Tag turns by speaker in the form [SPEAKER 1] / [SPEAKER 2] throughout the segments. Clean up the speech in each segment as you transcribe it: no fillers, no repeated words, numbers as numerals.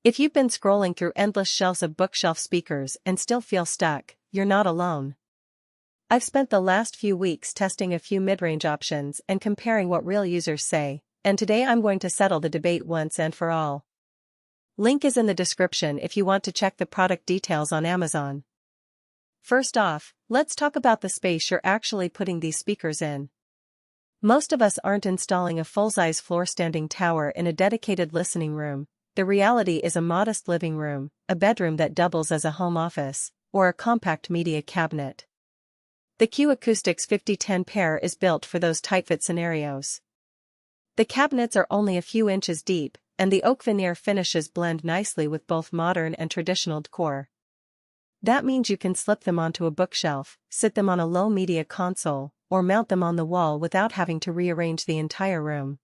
[SPEAKER 1] If you've been scrolling through endless shelves of bookshelf speakers and still feel stuck, you're not alone. I've spent the last few weeks testing a few mid-range options and comparing what real users say, and today I'm going to settle the debate once and for all. Link is in the description if you want to check the product details on Amazon. First off, let's talk about the space you're actually putting these speakers in. Most of us aren't installing a full-size floor-standing tower in a dedicated listening room. The reality is a modest living room, a bedroom that doubles as a home office, or a compact media cabinet. The Acoustics 5010 pair is built for those tight-fit scenarios. The cabinets are only a few inches deep, and the oak veneer finishes blend nicely with both modern and traditional decor. That means you can slip them onto a bookshelf, sit them on a low media console, or mount them on the wall without having to rearrange the entire room.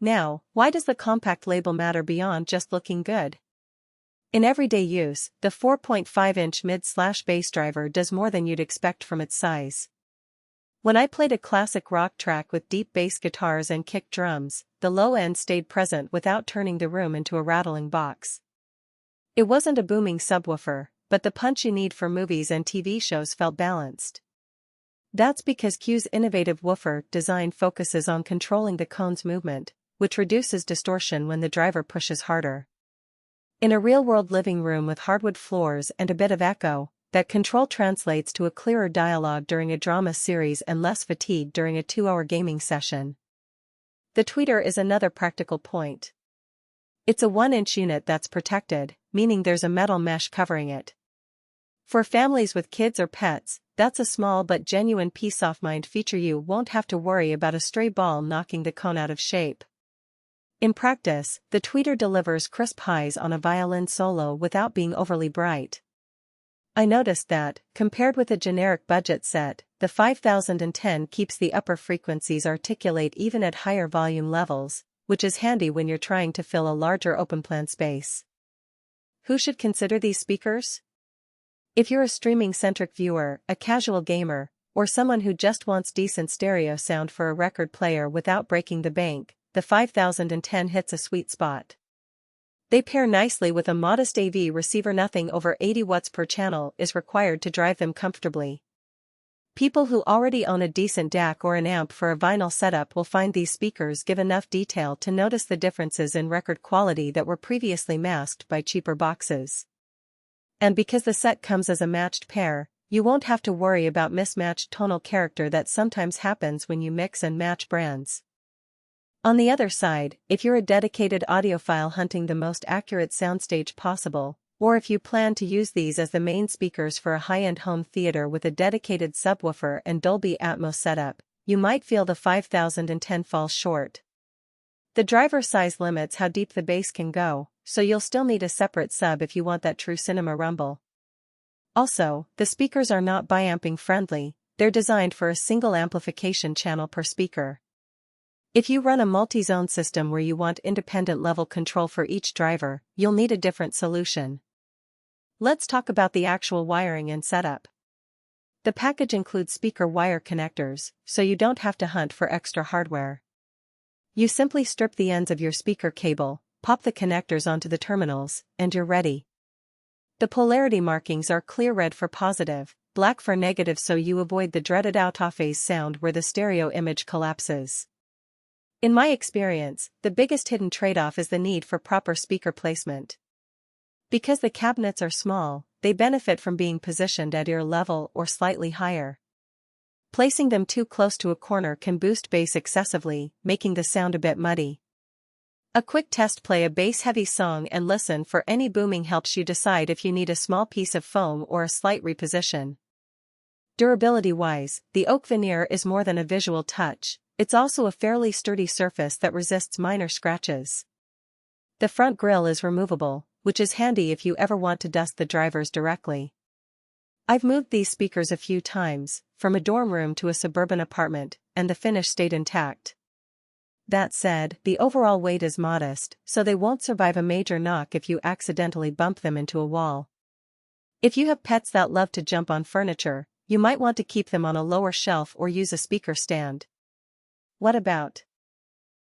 [SPEAKER 1] Now, why does the compact label matter beyond just looking good? In everyday use, the 4.5-inch mid/bass driver does more than you'd expect from its size. When I played a classic rock track with deep bass guitars and kick drums, the low end stayed present without turning the room into a rattling box. It wasn't a booming subwoofer, but the punch you need for movies and TV shows felt balanced. That's because Q's innovative woofer design focuses on controlling the cone's movement, which reduces distortion when the driver pushes harder. In a real-world living room with hardwood floors and a bit of echo, that control translates to a clearer dialogue during a drama series and less fatigue during a 2-hour gaming session. The tweeter is another practical point. It's a 1-inch unit that's protected, meaning there's a metal mesh covering it. For families with kids or pets, that's a small but genuine peace of mind feature. You won't have to worry about a stray ball knocking the cone out of shape. In practice, the tweeter delivers crisp highs on a violin solo without being overly bright. I noticed that, compared with a generic budget set, the 5010 keeps the upper frequencies articulate even at higher volume levels, which is handy when you're trying to fill a larger open-plan space. Who should consider these speakers? If you're a streaming-centric viewer, a casual gamer, or someone who just wants decent stereo sound for a record player without breaking the bank, the 5010 hits a sweet spot. They pair nicely with a modest AV receiver. Nothing over 80 watts per channel is required to drive them comfortably. People who already own a decent DAC or an amp for a vinyl setup will find these speakers give enough detail to notice the differences in record quality that were previously masked by cheaper boxes. And because the set comes as a matched pair, you won't have to worry about mismatched tonal character that sometimes happens when you mix and match brands. On the other side, if you're a dedicated audiophile hunting the most accurate soundstage possible, or if you plan to use these as the main speakers for a high-end home theater with a dedicated subwoofer and Dolby Atmos setup, you might feel the 5010 fall short. The driver size limits how deep the bass can go, so you'll still need a separate sub if you want that true cinema rumble. Also, the speakers are not biamping friendly, they're designed for a single amplification channel per speaker. If you run a multi-zone system where you want independent level control for each driver, you'll need a different solution. Let's talk about the actual wiring and setup. The package includes speaker wire connectors, so you don't have to hunt for extra hardware. You simply strip the ends of your speaker cable, pop the connectors onto the terminals, and you're ready. The polarity markings are clear red for positive, black for negative, so you avoid the dreaded out-of-phase sound where the stereo image collapses. In my experience, the biggest hidden trade-off is the need for proper speaker placement. Because the cabinets are small, they benefit from being positioned at ear level or slightly higher. Placing them too close to a corner can boost bass excessively, making the sound a bit muddy. A quick test: play a bass-heavy song and listen for any booming helps you decide if you need a small piece of foam or a slight reposition. Durability-wise, the oak veneer is more than a visual touch. It's also a fairly sturdy surface that resists minor scratches. The front grille is removable, which is handy if you ever want to dust the drivers directly. I've moved these speakers a few times, from a dorm room to a suburban apartment, and the finish stayed intact. That said, the overall weight is modest, so they won't survive a major knock if you accidentally bump them into a wall. If you have pets that love to jump on furniture, you might want to keep them on a lower shelf or use a speaker stand. What about